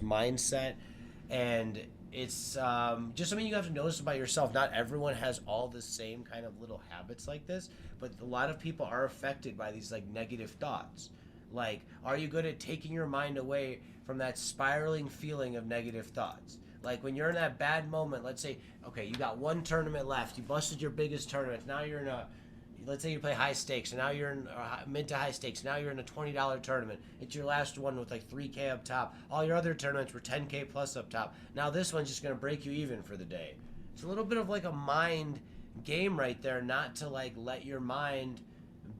mindset, and it's just something you have to notice about yourself. Not everyone has all the same kind of little habits like this, but a lot of people are affected by these like negative thoughts. Like, are you good at taking your mind away from that spiraling feeling of negative thoughts? Like when you're in that bad moment, let's say, okay, you got one tournament left, you busted your biggest tournament, now you're in a, let's say you play high stakes, and now you're in mid to high stakes. Now you're in a $20 tournament. It's your last one with like 3K up top. All your other tournaments were 10K plus up top. Now this one's just gonna break you even for the day. It's a little bit of like a mind game right there, not to like let your mind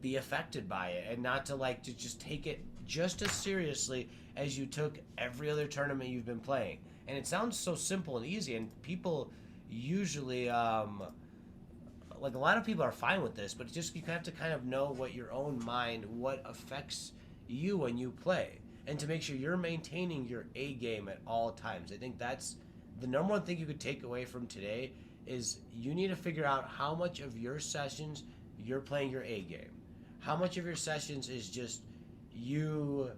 be affected by it, and not to like to just take it just as seriously as you took every other tournament you've been playing. And it sounds so simple and easy, and people usually like a lot of people are fine with this, but it's just you have to kind of know what your own mind, what affects you when you play, and to make sure you're maintaining your A game at all times. I think that's the number one thing you could take away from today is you need to figure out how much of your sessions you're playing your A game. How much of your sessions is just you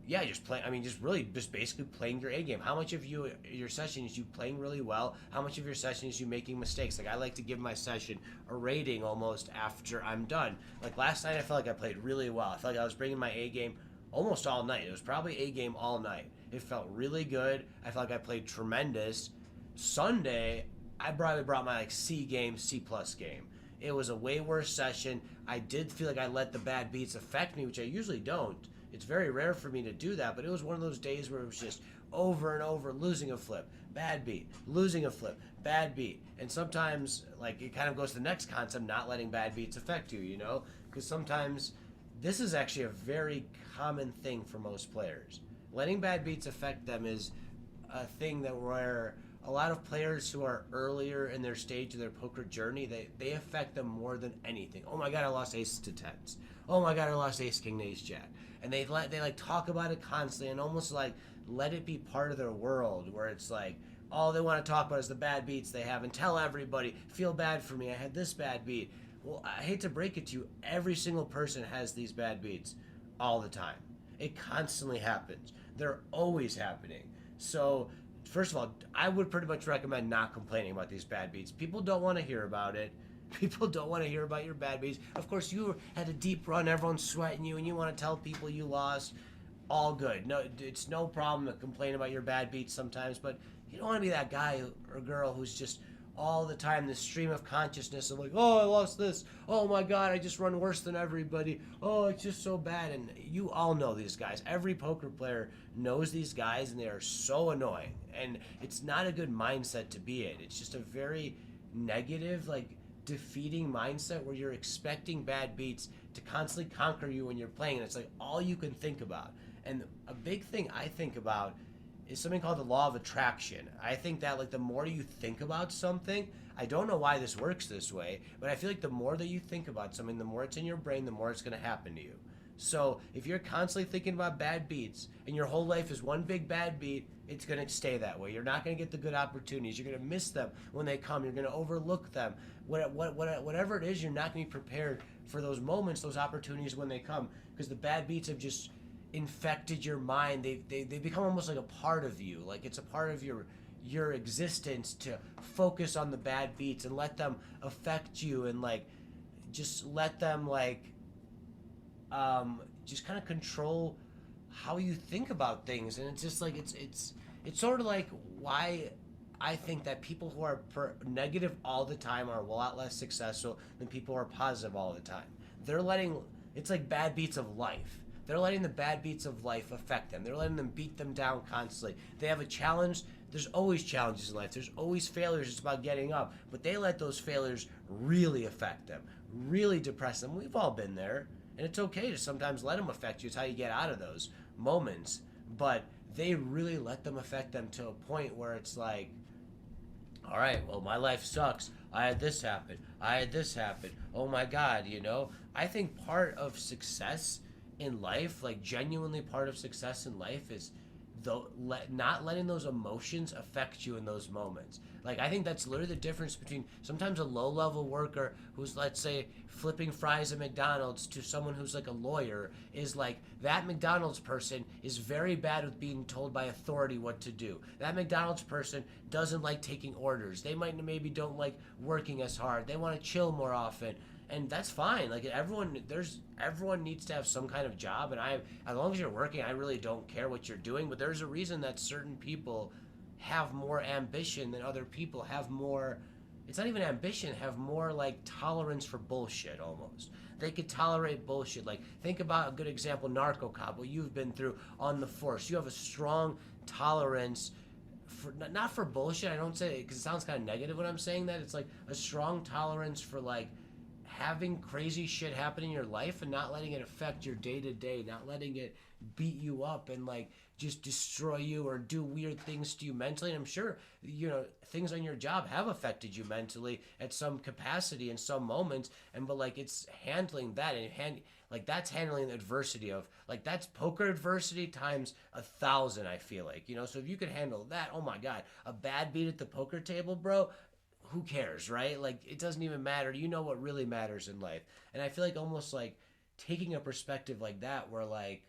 yeah, just play. I mean, just really, just basically playing your A game. How much of your session is you playing really well? How much of your session is you making mistakes? Like I like to give my session a rating almost after I'm done. Like last night, I felt like I played really well. I felt like I was bringing my A game almost all night. It was probably A game all night. It felt really good. I felt like I played tremendous. Sunday, I probably brought my like C game, C plus game. It was a way worse session. I did feel like I let the bad beats affect me, which I usually don't. It's very rare for me to do that, but it was one of those days where it was just over and over losing a flip, bad beat, losing a flip, bad beat. And sometimes, like, it kind of goes to the next concept, not letting bad beats affect you, you know? Because sometimes this is actually a very common thing for most players. Letting bad beats affect them is a thing that where a lot of players who are earlier in their stage of their poker journey, they affect them more than anything. Oh my god, I lost ace to tens. Oh my god, I lost ace king to ace jack. And they like talk about it constantly and almost like let it be part of their world, where it's like all they want to talk about is the bad beats they have and tell everybody, feel bad for me, I had this bad beat. Well, I hate to break it to you, every single person has these bad beats all the time. It constantly happens. They're always happening. So first of all, I would pretty much recommend not complaining about these bad beats. People don't want to hear about it. People don't want to hear about your bad beats. Of course, you had a deep run, everyone's sweating you, and you want to tell people you lost. All good. No, it's no problem to complain about your bad beats sometimes, but you don't want to be that guy or girl who's just all the time this stream of consciousness of like, oh, I lost this. Oh my God, I just run worse than everybody. Oh, it's just so bad. And you all know these guys. Every poker player knows these guys, and they are so annoying. And it's not a good mindset to be in. It's just a very negative, like, defeating mindset where you're expecting bad beats to constantly conquer you when you're playing, and it's like all you can think about. And a big thing I think about is something called the law of attraction. I think that like the more you think about something, I don't know why this works this way, but I feel like the more that you think about something, the more it's in your brain, the more it's going to happen to you. So if you're constantly thinking about bad beats and your whole life is one big bad beat, it's going to stay that way. You're not going to get the good opportunities. You're going to miss them when they come. You're going to overlook them. Whatever it is, you're not going to be prepared for those moments, those opportunities when they come, because the bad beats have just infected your mind. They become almost like a part of you. Like it's a part of your existence to focus on the bad beats and let them affect you, and like just let them like just kind of control how you think about things. And it's just like it's sort of like why I think that people who are negative all the time are a lot less successful than people who are positive all the time. They're letting, it's like bad beats of life. They're letting the bad beats of life affect them. They're letting them beat them down constantly. They have a challenge. There's always challenges in life. There's always failures. It's about getting up. But they let those failures really affect them, really depress them. We've all been there. And it's okay to sometimes let them affect you. It's how you get out of those moments. But they really let them affect them to a point where it's like, all right, well, my life sucks. I had this happen. I had this happen. Oh my God, you know? I think part of success in life, like genuinely part of success in life, is not letting those emotions affect you in those moments. Like, I think that's literally the difference between sometimes a low level worker who's, let's say, flipping fries at McDonald's to someone who's like a lawyer. Is like, that McDonald's person is very bad with being told by authority what to do. That McDonald's person doesn't like taking orders. They might maybe don't like working as hard. They want to chill more often, and that's fine. Like, everyone needs to have some kind of job, and as long as you're working, I really don't care what you're doing. But there's a reason that certain people have more ambition than other people, have more, it's not even ambition, have more like tolerance for bullshit. Almost, they could tolerate bullshit. Like, think about a good example, narco cop, what you've been through on the force. You have a strong tolerance for, not for bullshit, I don't say it because it sounds kind of negative when I'm saying that. It's like a strong tolerance for like having crazy shit happen in your life and not letting it affect your day to day, not letting it beat you up and like just destroy you or do weird things to you mentally. And I'm sure, things on your job have affected you mentally at some capacity in some moments. But like, it's handling that like, that's handling the adversity of, like, that's poker adversity times 1,000, I feel like, so if you could handle that, oh my God, a bad beat at the poker table, bro, who cares, right? Like, it doesn't even matter. You know what really matters in life. And I feel like almost like taking a perspective like that, where like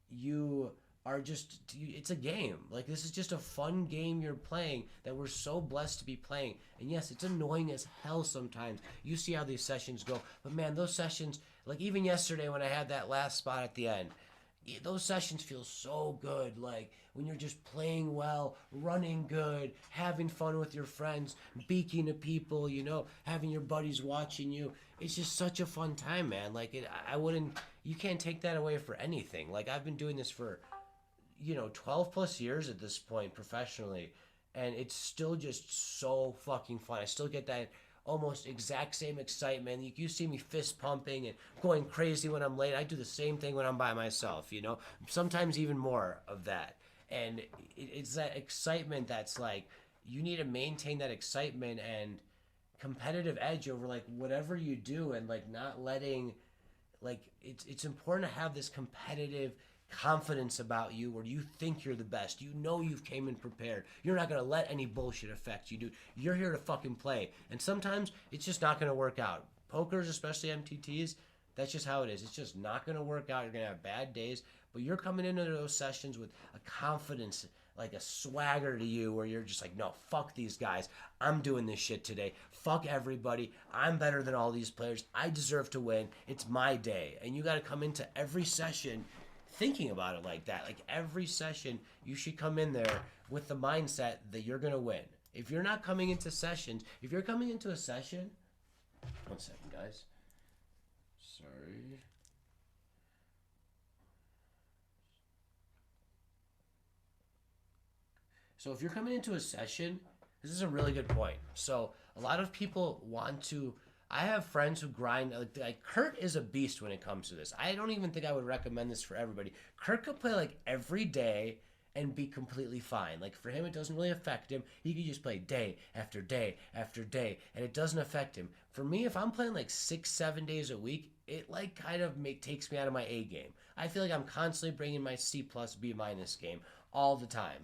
you are just, it's a game. Like, this is just a fun game you're playing that we're so blessed to be playing. And yes, it's annoying as hell sometimes. You see how these sessions go. But man, those sessions, like even yesterday when I had that last spot at the end, those sessions feel so good. Like, when you're just playing well, running good, having fun with your friends, beaking to people, having your buddies watching you. It's just such a fun time, man. Like, you can't take that away for anything. Like, I've been doing this for, 12 plus years at this point professionally, and it's still just so fucking fun. I still get that almost exact same excitement. You see me fist pumping and going crazy when I'm late. I do the same thing when I'm by myself, sometimes even more of that. And it's that excitement that's like, you need to maintain that excitement and competitive edge over like whatever you do, and like not letting, like, it's important to have this competitive confidence about you where you think you're the best. You've came in prepared. You're not going to let any bullshit affect you, dude. You're here to fucking play. And sometimes it's just not going to work out. Pokers, especially MTTs, that's just how it is. It's just not going to work out. You're going to have bad days. But you're coming into those sessions with a confidence, like a swagger to you, where you're just like, no, fuck these guys. I'm doing this shit today. Fuck everybody. I'm better than all these players. I deserve to win. It's my day. And you got to come into every session thinking about it like that. Like, every session, you should come in there with the mindset that you're going to win. If you're not coming into sessions, if you're coming into a session, one second, guys. Sorry. So if you're coming into a session, this is a really good point. So a lot of people want to, I have friends who grind, like Kurt is a beast when it comes to this. I don't even think I would recommend this for everybody. Kurt could play like every day and be completely fine. Like, for him, it doesn't really affect him. He could just play day after day after day, and it doesn't affect him. For me, if I'm playing like 6-7 days a week, it like kind of takes me out of my A game. I feel like I'm constantly bringing my C plus B minus game all the time,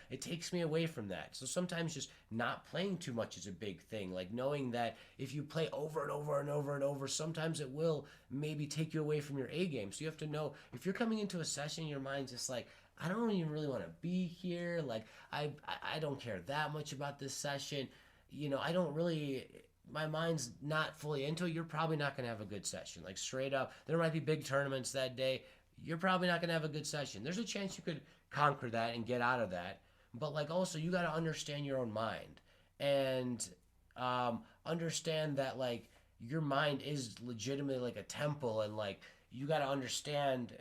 It takes me away from that. So sometimes just not playing too much is a big thing. Like, knowing that if you play over and over and over and over, sometimes it will maybe take you away from your A game. So you have to know, if you're coming into a session, your mind's just like, I don't even really want to be here. Like, I don't care that much about this session. I don't really, my mind's not fully into it. You're probably not going to have a good session. Like, straight up, there might be big tournaments that day. You're probably not going to have a good session. There's a chance you could conquer that and get out of that. But like, also, you got to understand your own mind and understand that like your mind is legitimately like a temple, and like you got to understand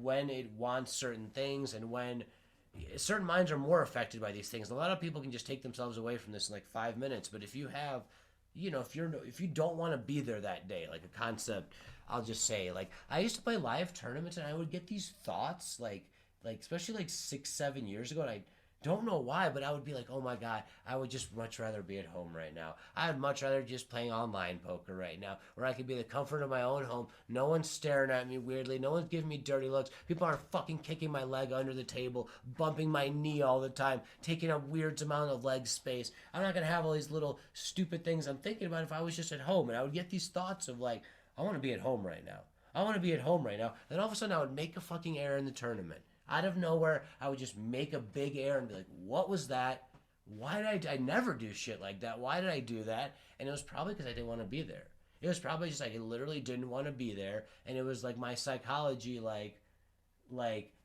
when it wants certain things and when certain minds are more affected by these things. A lot of people can just take themselves away from this in like 5 minutes. But if you have, if you don't want to be there that day, like a concept, I'll just say, like, I used to play live tournaments and I would get these thoughts like especially like 6-7 years ago, and Don't know why, but I would be like, oh my God, I would just much rather be at home right now. I'd much rather just playing online poker right now, where I could be the comfort of my own home. No one's staring at me weirdly. No one's giving me dirty looks. People aren't fucking kicking my leg under the table, bumping my knee all the time, taking up weird amount of leg space. I'm not gonna have all these little stupid things I'm thinking about if I was just at home. And I would get these thoughts of like, I want to be at home right now. I want to be at home right now. Then all of a sudden, I would make a fucking error in the tournament. Out of nowhere, I would just make a big error and be like, what was that? Why did I never do shit like that? Why did I do that? And it was probably because I didn't want to be there. It was probably just like I literally didn't want to be there. And it was like my psychology, like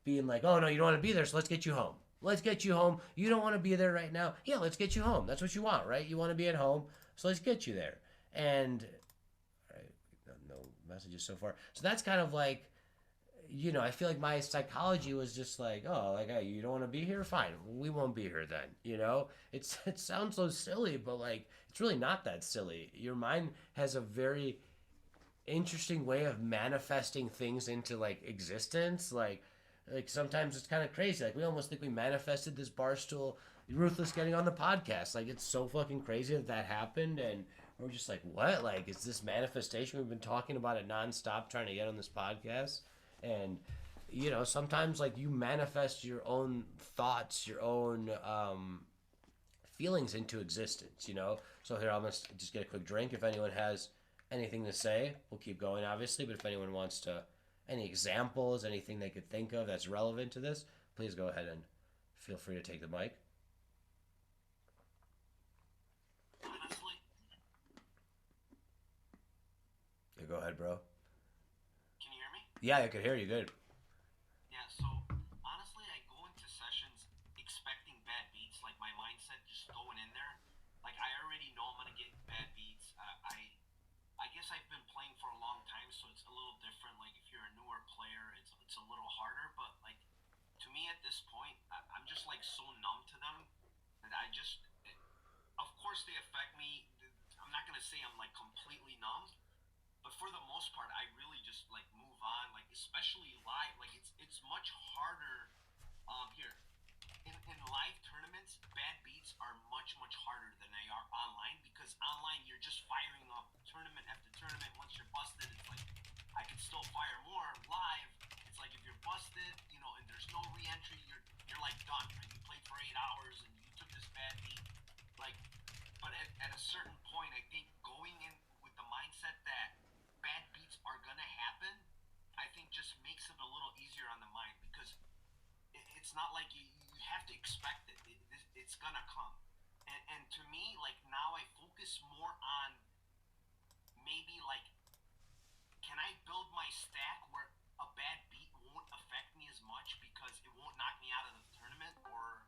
being like, oh no, you don't want to be there, so let's get you home. Let's get you home. You don't want to be there right now. Yeah, let's get you home. That's what you want, right? You want to be at home, so let's get you there. And all right, no messages so far. So that's kind of like, I feel like my psychology was just like, oh, like, hey, you don't want to be here? Fine, we won't be here then. It sounds so silly, but like, it's really not that silly. Your mind has a very interesting way of manifesting things into like existence. Like sometimes it's kind of crazy. Like we almost think we manifested this barstool ruthless getting on the podcast. Like it's so fucking crazy that happened, and we're just like, what? Like, is this manifestation? We've been talking about it nonstop, trying to get on this podcast. And sometimes like you manifest your own thoughts, your own feelings into existence. So here, I'm gonna just get a quick drink. If anyone has anything to say, we'll keep going, obviously. But if anyone wants to, any examples, anything they could think of that's relevant to this, please go ahead and feel free to take the mic. Honestly, Yeah, go ahead, bro. can you hear me? Yeah, I could hear you good. Yeah, so honestly, I go into sessions expecting bad beats, like my mindset just going in there. Like I already know I'm gonna get bad beats. I guess I've been playing for a long time, so it's a little different. Like if you're a newer player, it's a little harder. But like to me at this point, I'm just like so numb to them that of course they affect me. I'm not gonna say I'm like completely numb, but for the most part, I really just like move on. Like especially live, like it's much harder. Here in live tournaments, bad beats are much harder than they are online because online you're just firing up tournament after tournament. Once you're busted, it's like I can still fire more. Live, it's like if you're busted, and there's no re-entry, you're like done. Right? You played for 8 hours and you took this bad beat, like. But at a certain point, I think going in with the mindset that bad beats are gonna happen, I think just makes it a little easier on the mind because it's not like you have to expect it's gonna come. And to me, like now I focus more on maybe like can I build my stack where a bad beat won't affect me as much because it won't knock me out of the tournament or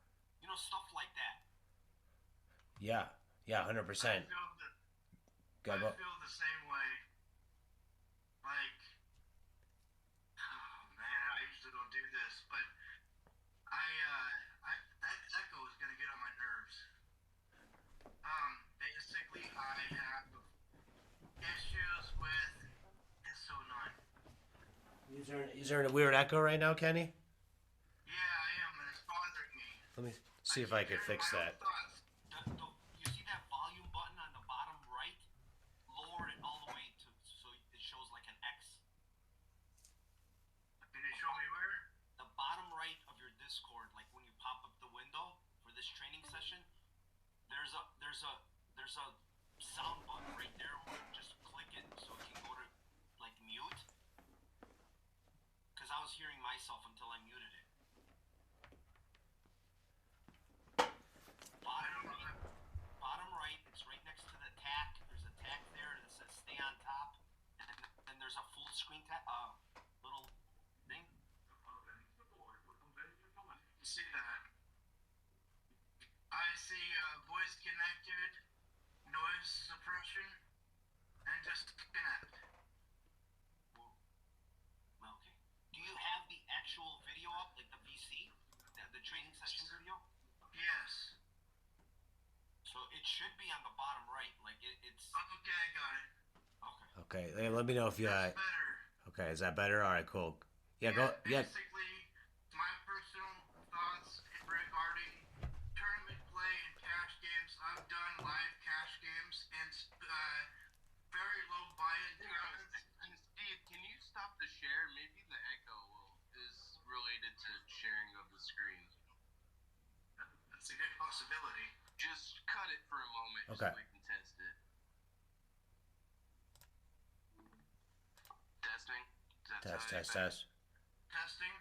stuff like that. Yeah, yeah, I 100%. feel the Go, I go. feel the same way. Like, oh man, I usually don't do this, but that echo is gonna get on my nerves. Basically, I have issues with. It's so annoying. Is there a weird echo right now, Kenny? Yeah, I am, and it's bothering me. Let me I see if I keep can hearing fix my own that. thoughts. You see that volume button on the bottom right? Lower it all the way to so it shows like an X. Can you show me where? The bottom right of your Discord, like when you pop up the window for this training session, there's a sound button right there where you just click it so it can go to like mute. Because I was hearing myself until I muted it. I Bottom don't know. right, bottom right, it's right next to the tack. There's a tack there that says stay on top, and then there's a full screen little thing. See that? I see voice connected, noise suppression, and just connect. Okay. Do you have the actual video up, like the VC, the training session video? Yes. So it should be on the bottom right. Like it's Okay, I got it. okay. Okay, hey, let me know if you. That's better. Okay, is that better? All right, cool. Yeah, go. Yeah, Basically, my personal thoughts regarding possibility. Just cut it for a moment Okay. so we can test it. Testing? Does that sound any better? Test. Testing.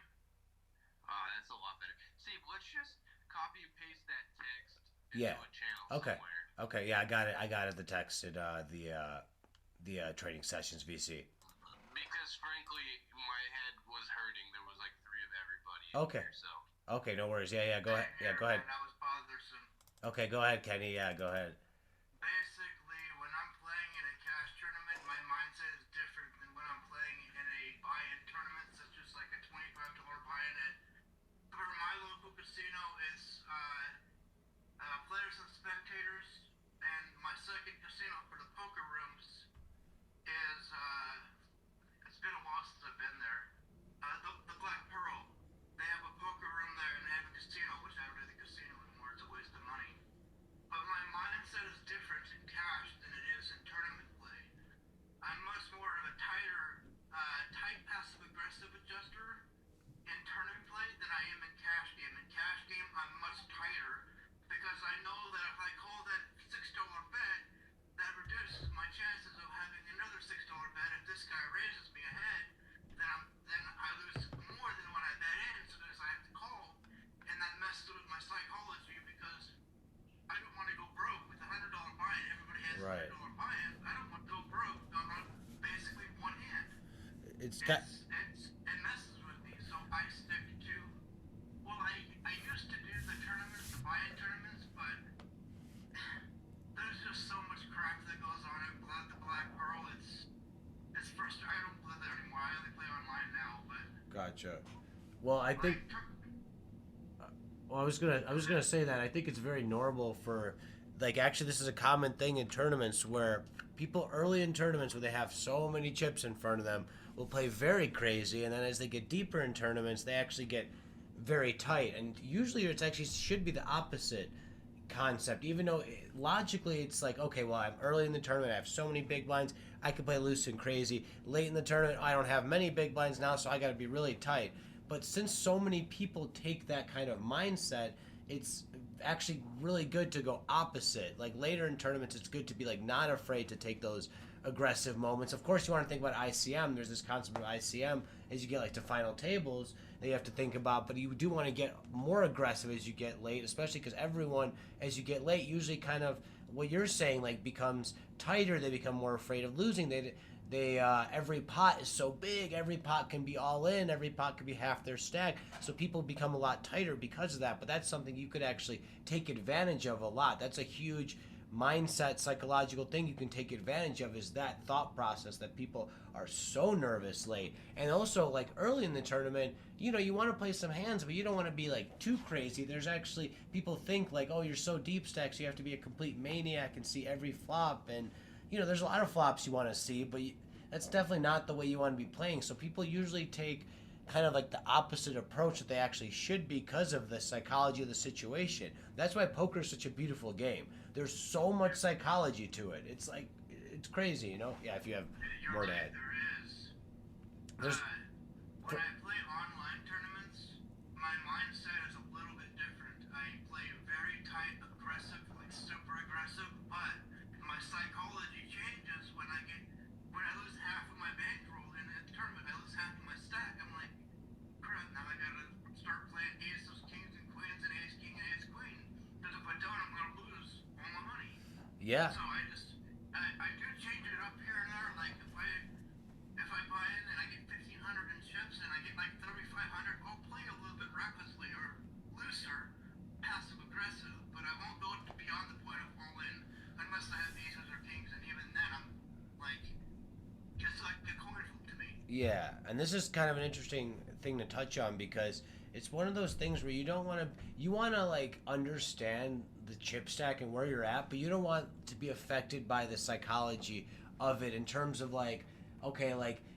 That's a lot better. Steve, let's just copy and paste that text Yeah. into a channel Okay. somewhere. Okay. Yeah, I got it. The text at the trading sessions VC. Because frankly, my head was hurting. There was like 3 of everybody in Okay. here, so. Okay. No worries. Yeah. Go ahead. Yeah. Go ahead. That was bothersome. Okay. Go ahead, Kenny. Yeah. Go ahead. Basically, when I'm playing in a cash tournament, my mindset is different than when I'm playing in a buy-in tournament, such as like a $25 buy-in at for my local casino is players and spectators, and my second casino for the poker rooms is it's been a while since I've been there. The Black Pearl, they have a poker room there and they have a casino, which I don't do the casino anymore. It's a waste of money. But my mindset is different in cash than it is in tournament play. I'm much more of a tight passive-aggressive adjuster in tournament play than I am in cash game. In cash game, I'm much tighter because I know that if I call that $6 bet, that reduces my chances of having another $6 bet. If this guy raises me ahead, then I lose more than when I bet in, so as I have to call, and that messes with my psychology because I don't want to go broke with a $100 buy-in. Everybody has Right. $100 buy-in. I don't want to go broke on basically one hand. It messes with me, so I stick to. Well, I used to do the tournaments, the buy-in tournaments, but there's just so much crap that goes on at the Black Pearl. It's frustrating. I don't play there anymore. I only play online now, but. Gotcha. Well, I think. Well, I was gonna say that I think it's very normal for, like, actually this is a common thing in tournaments where people early in tournaments where they have so many chips in front of them will play very crazy, and then as they get deeper in tournaments they actually get very tight, and usually it's actually should be the opposite concept. Even though logically it's like, okay, well, I'm early in the tournament, I have so many big blinds, I can play loose and crazy. Late in the tournament, I don't have many big blinds now, so I got to be really tight. But since so many people take that kind of mindset, it's actually really good to go opposite. Like later in tournaments, it's good to be like not afraid to take those aggressive moments. Of course, you want to think about ICM. There's this concept of ICM as you get like to final tables that you have to think about, but you do want to get more aggressive as you get late, especially because everyone, as you get late, usually kind of what you're saying like becomes tighter. They become more afraid of losing. They every pot is so big, every pot can be all in, every pot can be half their stack, so people become a lot tighter because of that. But that's something you could actually take advantage of a lot. That's a huge mindset psychological thing you can take advantage of, is that thought process that people are so nervous late. And also like early in the tournament, you know, you want to play some hands, but you don't want to be like too crazy. There's actually people think like, oh, you're so deep stacked, so you have to be a complete maniac and see every flop. And you know, there's a lot of flops you want to see, but that's definitely not the way you want to be playing. So people usually take kind of like the opposite approach that they actually should because of the psychology of the situation. That's why poker is such a beautiful game. There's so much psychology to it. It's like, it's crazy, you know? Yeah, if you have You're more to right, add. there is. There's, When I play online tournaments, my mindset is a little bit different. I play very tight, aggressive, like super aggressive, but my psychology changes when I lose half of my bankroll in a tournament. I lose half of my stack. I'm like, crap, now I gotta start playing aces, kings, and queens, and ace, king, and ace, queen. Because if I don't, I'm gonna lose all my money. yeah. So I do change it up here and there. Like if I buy in and I get 1,500 in chips and I get like 3,500, I'll play a little bit recklessly or looser, passive aggressive. But I won't go beyond the point of all in unless I have aces or kings, and even then I'm like just like a coin flip to me. Yeah, and this is kind of an interesting thing to touch on because it's one of those things where you want to like understand the chip stack and where you're at, but you don't want to be affected by the psychology of it in terms of like, okay,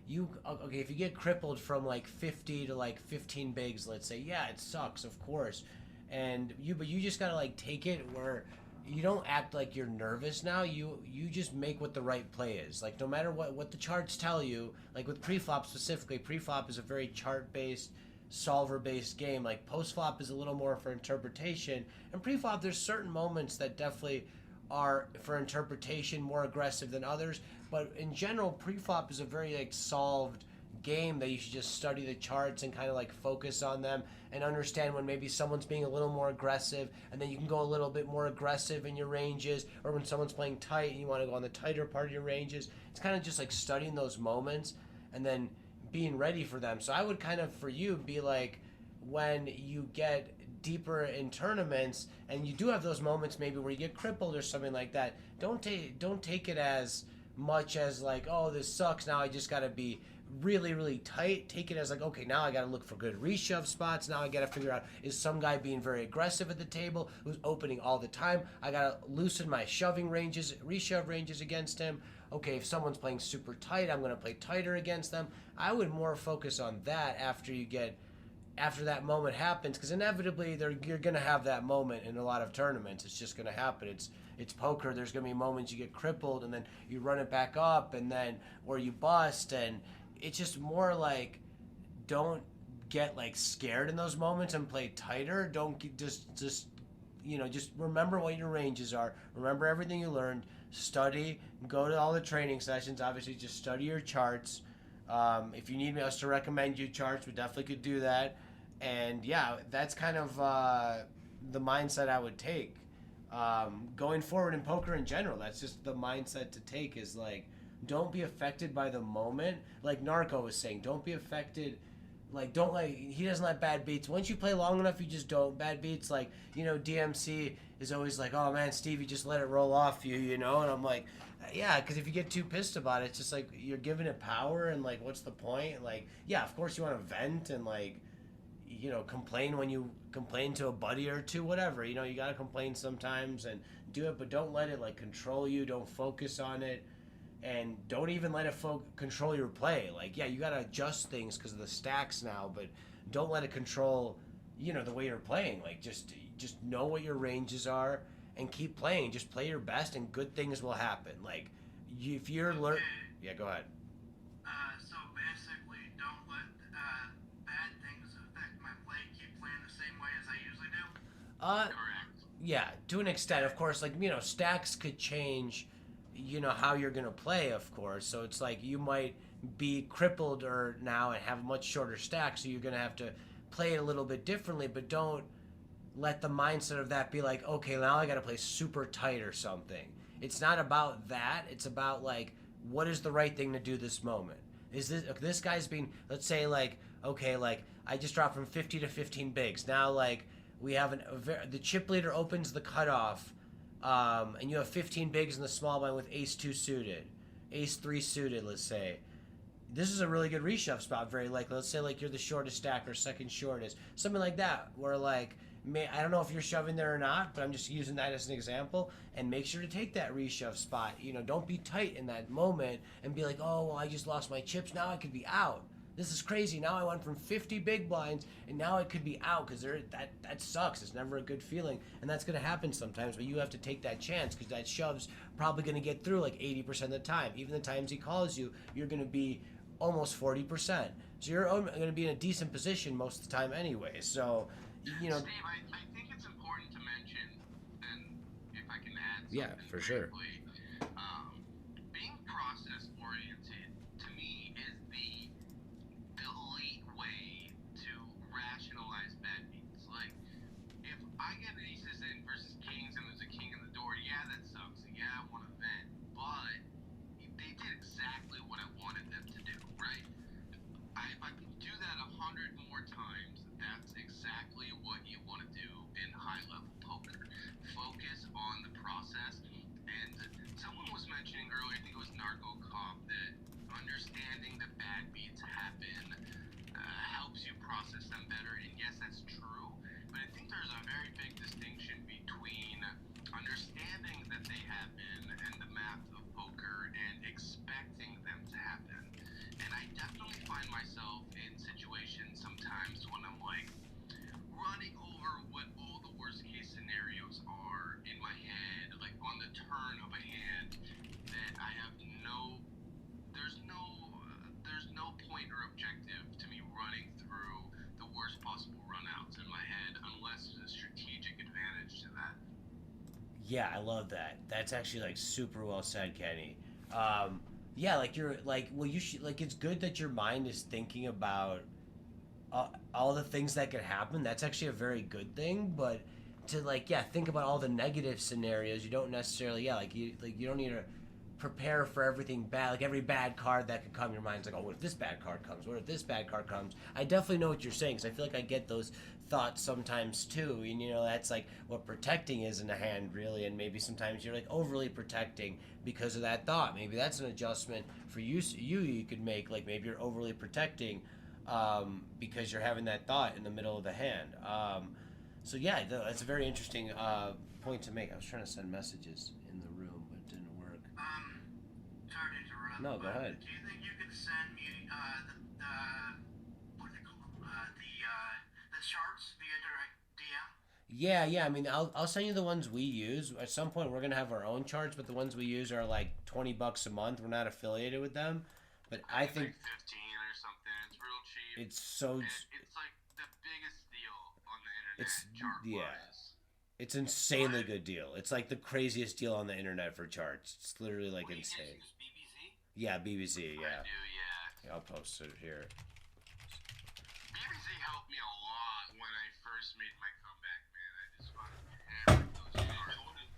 if you get crippled from like 50 to like 15 bigs, let's say, yeah, it sucks, of course, but you just gotta like take it where you don't act like you're nervous now. You just make what the right play is. Like no matter what the charts tell you, like with preflop specifically, preflop is a very chart based solver-based game. Like post-flop is a little more for interpretation, and pre-flop there's certain moments that definitely are for interpretation more aggressive than others. But in general, pre-flop is a very like solved game that you should just study the charts and kind of like focus on them and understand when maybe someone's being a little more aggressive, and then you can go a little bit more aggressive in your ranges, or when someone's playing tight and you want to go on the tighter part of your ranges. It's kind of just like studying those moments and then being ready for them. So I would kind of, for you, be like, when you get deeper in tournaments and you do have those moments maybe where you get crippled or something like that, don't take it as much as like, oh, this sucks, now I just got to be really really tight. Take it as like, okay, now I got to look for good reshuff spots. Now I got to figure out, is some guy being very aggressive at the table who's opening all the time? I got to loosen my shoving ranges, reshove ranges against him. Okay, if someone's playing super tight, I'm going to play tighter against them. I would more focus on that after that moment happens, because inevitably you're going to have that moment in a lot of tournaments. It's just going to happen. It's poker. There's going to be moments you get crippled and then you run it back up, and then or you bust, and it's just more like, don't get like scared in those moments and play tighter. Don't just remember what your ranges are. Remember everything you learned. Study. Go to all the training sessions. Obviously, just study your charts. If you need us to recommend you charts, we definitely could do that. And yeah, that's kind of the mindset I would take going forward in poker in general. That's just the mindset to take, is like, don't be affected by the moment. Like Narco was saying, don't be affected. Like, don't like, he doesn't let bad beats. Once you play long enough, you just don't. Bad beats, like, DMC is always like, oh man, Steve, you just let it roll off you, And I'm like, yeah, because if you get too pissed about it, it's just like you're giving it power, and like, what's the point? Like, yeah, of course you want to vent and like, complain when you complain to a buddy or two, whatever. You got to complain sometimes and do it, but don't let it like control you. Don't focus on it. And don't even let it control your play. Like, yeah, you got to adjust things because of the stacks now, but don't let it control, the way you're playing. Like, just know what your ranges are and keep playing. Just play your best, and good things will happen. Like, if you're yeah, go ahead. So basically, don't let bad things affect my play. Keep playing the same way as I usually do. Correct. Yeah, to an extent, of course. Like, stacks could change how you're gonna play, of course. So it's like you might be crippled or now and have a much shorter stack, so you're gonna have to play it a little bit differently. But don't let the mindset of that be like, okay, now I gotta play super tight or something. It's not about that. It's about like, what is the right thing to do this moment? Is this guy's being, let's say, like, okay, like I just dropped from 50 to 15 bigs. Now like we have the chip leader opens the cutoff. And you have 15 bigs in the small blind with ace 2 suited, ace 3 suited, let's say. This is a really good reshuff spot, very likely. Let's say like you're the shortest stack or second shortest, something like that, where like, I don't know if you're shoving there or not, but I'm just using that as an example. And make sure to take that reshuff spot. Don't be tight in that moment and be like, oh, well, I just lost my chips, now I could be out. This is crazy. Now I went from 50 big blinds, and now I could be out, because that sucks. It's never a good feeling, and that's going to happen sometimes. But you have to take that chance, because that shove's probably going to get through like 80% of the time. Even the times he calls you, you're going to be almost 40%. So you're going to be in a decent position most of the time anyway. So, Steve, I think it's important to mention, and if I can add something. Yeah, for sure. Briefly, being process oriented to me is the elite way to rationalize bad beats. Like, if I get aces in versus kings and there's a king in the door, yeah, that sucks. Yeah, I want to vent, but they did exactly what I wanted them to do, right? If I can do that 100 more times, that's exactly what you want to do in high-level poker. Focus on the process. And someone was mentioning earlier, I think it was Narco Cop, that understanding that bad beats happen helps you process them better. And yes, that's true. But I think there's a very big distinction between understanding that they happen and the math of poker and expecting them to happen. And I definitely find myself in situations sometimes when I'm like running over what all the worst case scenarios are in my head, like on the turn of a hand that I have there's no Yeah, I love that. That's actually like super well said, Kenny. Um, yeah, like you're like, well, you should like. It's good that your mind is thinking about all the things that could happen. That's actually a very good thing. But to like, yeah, think about all the negative scenarios. You don't necessarily, yeah, like you don't need to prepare for everything bad. Like every bad card that could come, your mind's like, oh, what if this bad card comes? What if this bad card comes? I definitely know what you're saying because I feel like I get those thoughts sometimes too. And you know, that's like what protecting is in a hand, really. And maybe sometimes you're like overly protecting because of that thought. Maybe that's an adjustment for you could make. Like maybe you're overly protecting because you're having that thought in the middle of the hand. So yeah, that's a very interesting point to make. I was trying to send messages in the room, but it didn't work. Sorry to interrupt. No, go but ahead. Do you think you could send me the what do they call them? The charts via direct DM? Yeah. I mean, I'll send you the ones we use. At some point, we're gonna have our own charts, but the ones we use are like $20 a month. We're not affiliated with them, but I It's think like 15 or something. It's real cheap. it's so It's like the biggest deal on the internet it's chart yeah. wise. It's insanely good deal. It's like the craziest deal on the internet for charts. It's literally like What do you guys insane. use? BBZ? Yeah, BBC. I Yeah, do, yeah. yeah, I'll post it here. BBC helped me a lot when I first made my comeback, man. I just fucking hammered those charts.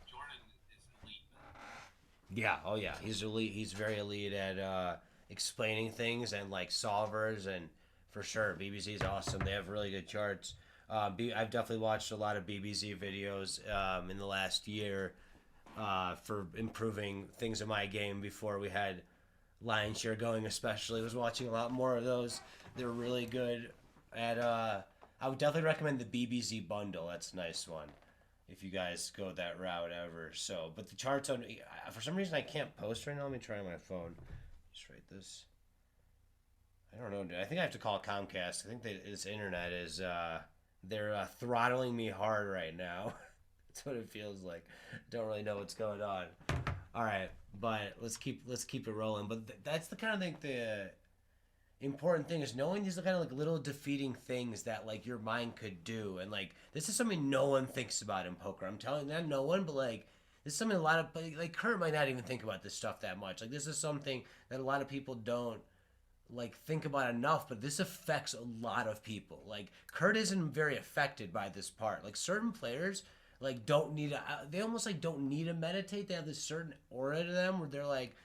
Jordan is elite, man. Yeah, oh yeah, he's elite. He's very elite at explaining things and like solvers, and for sure, BBC's awesome. They have really good charts. I've definitely watched a lot of BBC videos in the last year for improving things in my game before we had Lionshare going. Especially, was watching a lot more of those. They're really good at. I would definitely recommend the BBC bundle. That's a nice one if you guys go that route ever. So, but the charts on for some reason I can't post right now. Let me try on my phone. Just write this. I don't know, dude. I think I have to call Comcast. I think this internet is they're throttling me hard right now. That's what it feels like. Don't really know what's going on. All right, but let's keep it rolling. But that's the kind of thing the important thing is knowing these kind of like little defeating things that like your mind could do, and like this is something no one thinks about in poker. I'm telling you, not no one, but like this is something a lot of like Kurt might not even think about this stuff that much. Like this is something that a lot of people don't like think about enough, but this affects a lot of people. Like Kurt isn't very affected by this part. Like certain players like don't need to, they almost like don't need to meditate. They have this certain aura to them where they're like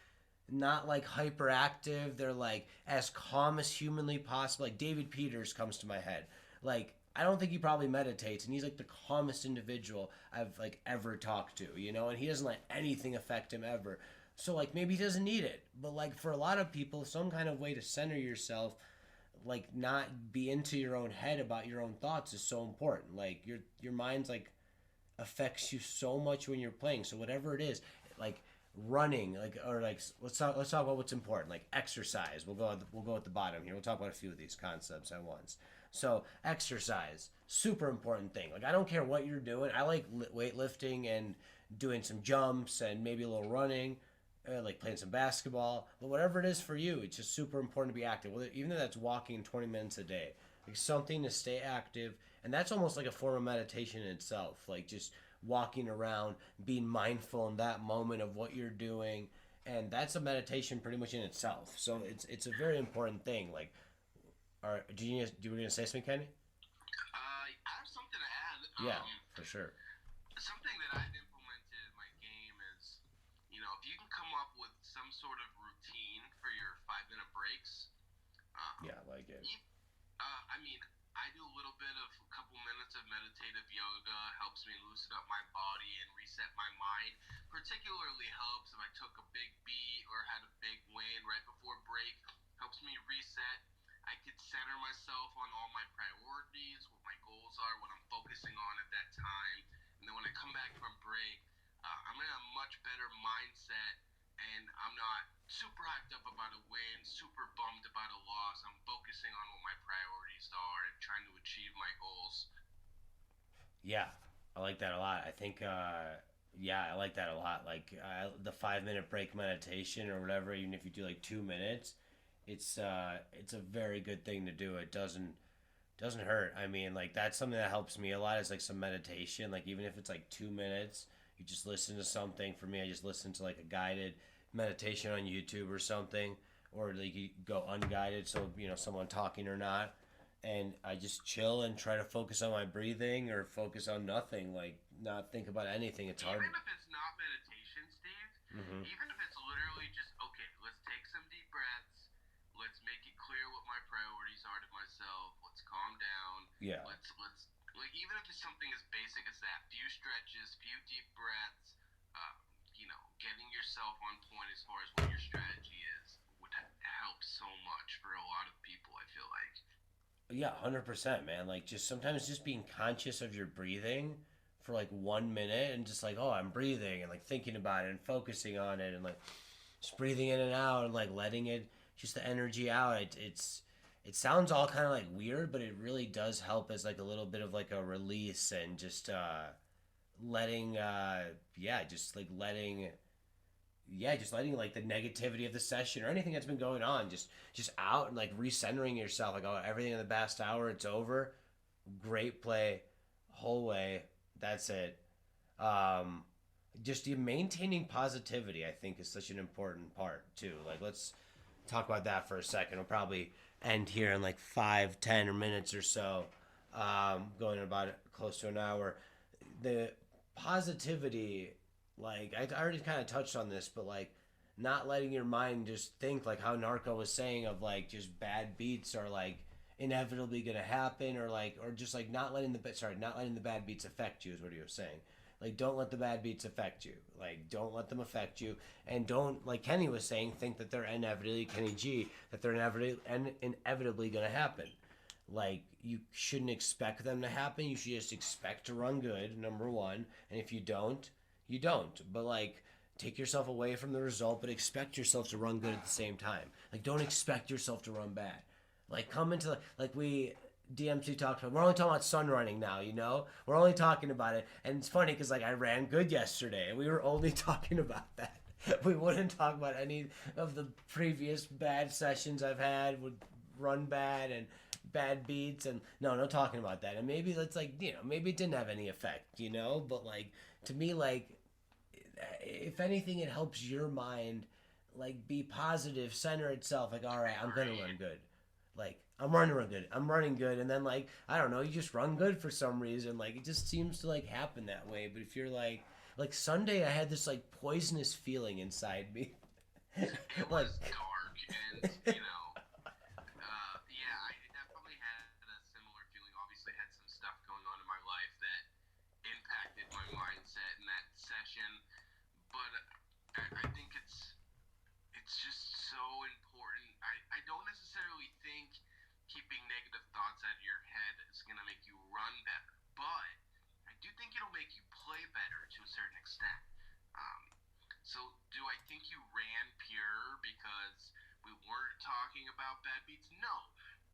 not like hyperactive. They're like as calm as humanly possible. Like David Peters comes to my head. Like I don't think he probably meditates, and he's like the calmest individual I've like ever talked to, you know, and he doesn't let anything affect him ever. So like maybe he doesn't need it, but like for a lot of people, some kind of way to center yourself, like not be into your own head about your own thoughts is so important. Like your mind's like affects you so much when you're playing. So whatever it is, like running, like or like let's talk about what's important, like exercise. We'll go at the bottom here. We'll talk about a few of these concepts at once. So exercise, super important thing. Like I don't care what you're doing. I like weightlifting and doing some jumps and maybe a little running. Like playing some basketball, but whatever it is for you, it's just super important to be active. Even though that's walking 20 minutes a day, like something to stay active, and that's almost like a form of meditation in itself. Like just walking around, being mindful in that moment of what you're doing, and that's a meditation pretty much in itself. So it's a very important thing. Like, do you were gonna say something, Kenny? I have something to add. Yeah, for sure. Something that I've implemented in my game is, if you can come up with some sort of routine for your 5 minute breaks. Yeah, I like it. I mean, I do a little bit of a couple minutes of meditative yoga, helps me loosen up my body and reset my mind. Particularly helps if I took a big beat or had a big win right before break, helps me reset. I could center myself on all my priorities, what my goals are, what I'm focusing on at that time. And then when I come back from break, I'm in a much better mindset, and I'm not super hyped up about a win, super bummed about a loss. I'm focusing on what my priorities are and trying to achieve my goals. Yeah, I like that a lot. I think, yeah, I like that a lot. Like the 5 minute break meditation or whatever, even if you do like 2 minutes, it's a very good thing to do. It doesn't hurt. I mean, like that's something that helps me a lot. Is like some meditation. Like even if it's like 2 minutes, you just listen to something. For me, I just listen to like a guided meditation on YouTube or something, or like you go unguided, so someone talking or not, and I just chill and try to focus on my breathing or focus on nothing, like not think about anything. It's hard. Even if it's not meditation, Steve, even if it's literally just, okay, let's take some deep breaths, let's make it clear what my priorities are to myself, let's calm down, Yeah. let's like, even if it's something as basic as that, few stretches, few deep breaths, getting yourself on point as far as what your strategy is would help so much for a lot of people, I feel like. Yeah, 100%, man. Like just sometimes just being conscious of your breathing for like 1 minute and just like, oh, I'm breathing and like thinking about it and focusing on it and like just breathing in and out and like letting it just the energy out. It sounds all kind of like weird, but it really does help as like a little bit of like a release and just letting just letting like the negativity of the session or anything that's been going on just out and like recentering yourself, like, oh, everything in the past hour, it's over. Great play whole way. That's it. Just maintaining positivity, I think, is such an important part too. Like, let's talk about that for a second. We'll probably end here in like 5-10 minutes or so, going about close to an hour. The positivity, like I already kind of touched on this, but like not letting your mind just think like how Narco was saying of like just bad beats are like inevitably gonna happen, or just like not letting the bad beats affect you is what he was saying. Like, don't let the bad beats affect you. Like, don't let them affect you, and don't, like Kenny was saying, think that they're inevitably Kenny G, that they're inevitably gonna happen. Like, you shouldn't expect them to happen. You should just expect to run good, number one. And if you don't, you don't. But like, take yourself away from the result, but expect yourself to run good at the same time. Like, don't expect yourself to run bad. Like, come into like we DMC talked about. We're only talking about sun running now. We're only talking about it, and it's funny because like I ran good yesterday, and we were only talking about that. We wouldn't talk about any of the previous bad sessions I've had with run bad and bad beats, and no talking about that. And maybe that's like maybe it didn't have any effect, but like to me, like if anything, it helps your mind like be positive, center itself. Like, all right, I'm gonna run good. Like, I'm running good, and then like I don't know, you just run good for some reason. Like, it just seems to like happen that way. But if you're like Sunday, I had this like poisonous feeling inside me. It was dark, and yeah, I definitely had a similar feeling. Obviously, I had some stuff going on in my life that impacted my mindset in that session, but I think it's just so important. I don't necessarily think keeping negative thoughts out of your head is going to make you run better, but I do think it'll make you play better to a certain extent. So do I think you ran pure because we weren't talking about bad beats? No,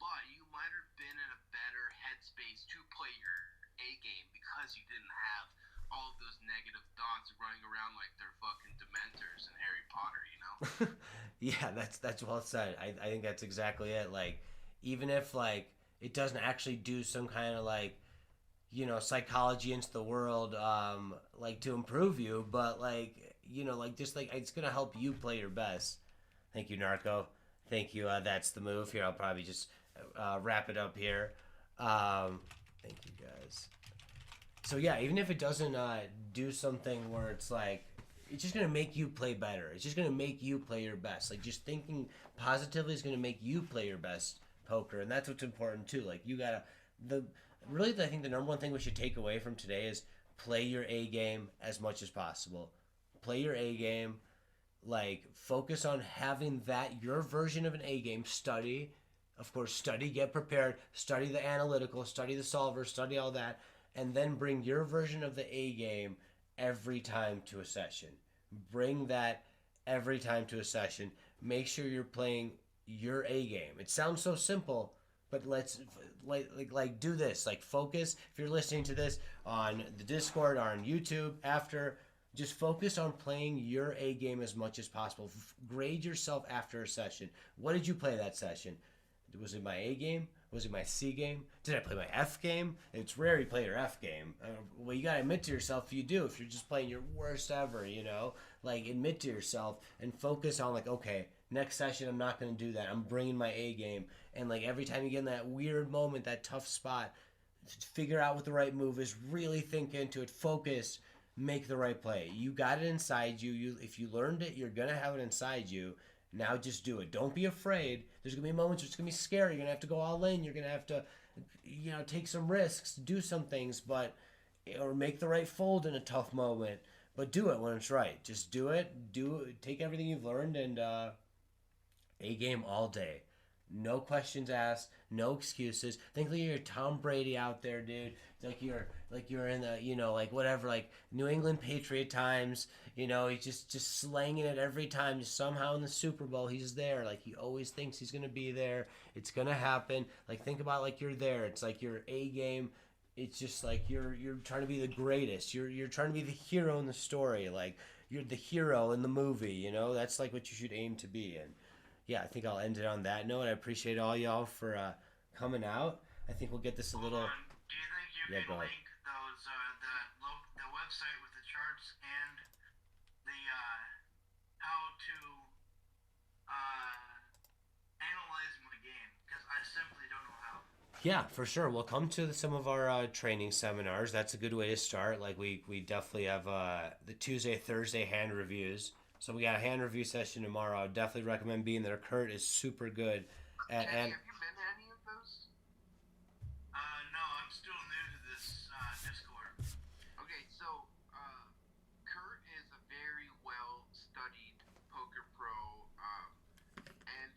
but you might have been in a better headspace to play your A game because you didn't have all of those negative thoughts running around like they're fucking dementors in Harry Potter, Yeah, that's well said. I think that's exactly it. Like, even if like it doesn't actually do some kind of like psychology into the world, like to improve you, but like like just like it's gonna help you play your best. Thank you, Narco. Thank you. That's the move. Here, I'll probably just wrap it up here. Thank you, guys. So yeah, even if it doesn't do something where it's like it's just gonna make you play better. It's just gonna make you play your best. Like, just thinking positively is gonna make you play your best poker, and that's what's important too. Like, you gotta I think the number one thing we should take away from today is play your A game as much as possible. Play your A game. Like, focus on having that your version of an A game. Study, of course, get prepared, study the analytical, study the solver, study all that, and then bring your version of the A game every time to a session. Bring that every time to a session. Make sure you're playing your A game. It sounds so simple, but let's like do this. Like, focus. If you're listening to this on the Discord or on YouTube after, just focus on playing your A game as much as possible. Grade yourself after a session. What did you play that session? Was it my A game? Was it my C game? Did I play my F game? It's rare you play your F game. Well, you gotta admit to yourself if you do. If you're just playing your worst ever, like admit to yourself and focus on like, okay, next session I'm not gonna do that. I'm bringing my A game. And like every time you get in that weird moment, that tough spot, figure out what the right move is. Really think into it. Focus. Make the right play. You got it inside you. If you learned it, you're gonna have it inside you. Now just do it. Don't be afraid. There's gonna be moments where it's gonna be scary. You're gonna have to go all in. You're gonna have to, take some risks, do some things, but or make the right fold in a tough moment. But do it when it's right. Just do it. Take everything you've learned and A game all day. No questions asked. No excuses. Think like you're Tom Brady out there, dude. You're in the like whatever like New England Patriot times. He's just slanging it every time. Just somehow in the Super Bowl he's there. Like he always thinks he's gonna be there. It's gonna happen. Like think about like you're there. It's like your A game. It's just like you're trying to be the greatest. You're trying to be the hero in the story. Like you're the hero in the movie. That's like what you should aim to be. And yeah, I think I'll end it on that note. I appreciate all y'all for coming out. I think we'll get this a little. Hold on. Do you think you Yeah, can go ahead. link those the website with the charts and the how to analyze my game? Because I simply don't know how. Yeah, for sure. We'll come to some of our training seminars. That's a good way to start. Like we definitely have the Tuesday, Thursday hand reviews. So we got a hand review session tomorrow. I would definitely recommend being there. Kurt is super good. Kenny, And have you been to any of those? No, I'm still new to this Discord. Okay, so Kurt is a very well studied poker pro, and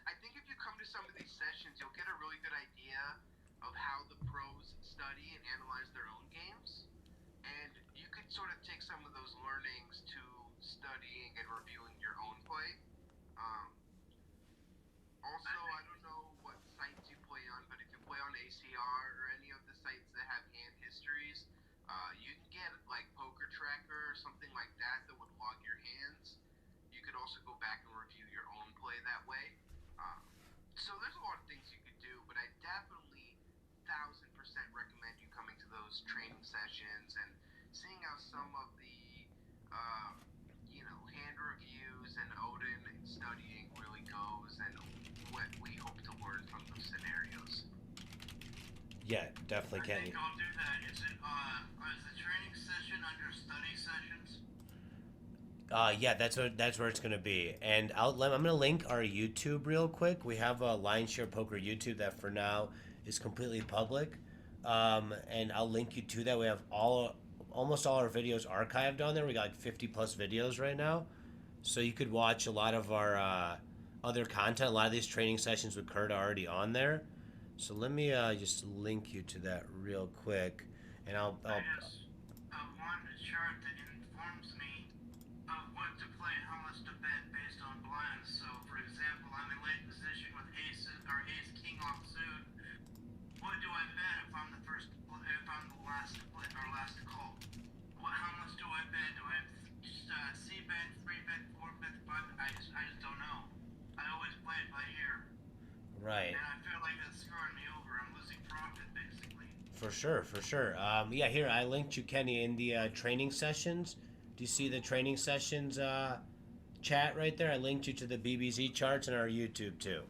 I think if you come to some of these sessions, you'll get a really good idea of how the pros study and analyze their own games, and you could sort of take some of those learnings to studying and reviewing your own play. Also, I don't know what sites you play on, but if you play on ACR or any of the sites that have hand histories, you can get like Poker Tracker or something like that would log your hands. You could also go back and review your own play that way. So there's a lot of things you could do, but I definitely 1,000% recommend you coming to those training sessions and seeing how some of the hand reviews and Odin studying really goes and what we hope to learn from those scenarios. yeah, definitely I Kenny. think I'll do that. Is the training session under study sessions? Yeah, that's where it's gonna be. And I'm gonna link our YouTube real quick. We have a Lionshare Poker YouTube that for now is completely public. And I'll link you to that. We have almost all our videos archived on there. We got like 50 plus videos right now, so you could watch a lot of our other content. A lot of these training sessions with Kurt are already on there. So let me just link you to that real quick, and I'll I just want a chart that informs me of what to play and how much to bet based on blinds. So, for example, I'm in late position with aces or ace king offsuit. What do I bet if I'm the first? If I'm the last to play or last to call? How much do I bet? Do I just C bet, free bet, 4 bet, 5? I just don't know. I always play it by ear, right. and I feel like that's screwing me over. I'm losing profit basically. For sure, for sure. Yeah, here I linked you, Kenny, in the training sessions. Do you see the training sessions chat right there? I linked you to the BBZ charts and our YouTube too,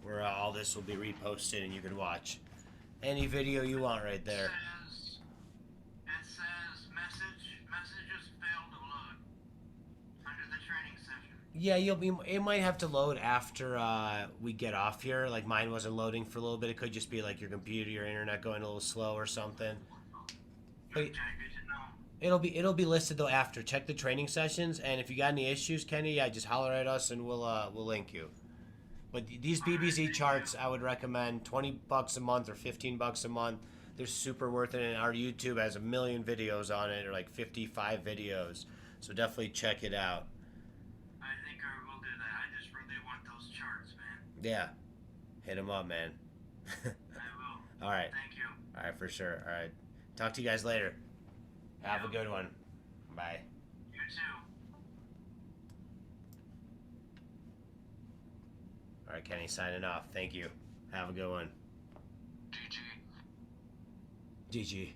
where all this will be reposted and you can watch any video you want right there. It says messages failed to load under the training session. Yeah, it might have to load after we get off here. Like mine wasn't loading for a little bit. It could just be like your computer, your internet going a little slow or something. But Okay, good to know. it'll be listed though after. Check the training sessions, and if you got any issues, Kenny, yeah, just holler at us and we'll link you. But these BBZ charts, I would recommend $20 a month or $15 a month. They're super worth it, and our YouTube has 1 million videos on it, or like 55 videos. So definitely check it out. I think I will do that. I just really want those charts, man. Yeah, hit them up, man. I will. All right, Thank you. all right, for sure. All right, talk to you guys later. Have a good one. Bye. You too. All right, Kenny, signing off. Thank you. Have a good one. GG. GG.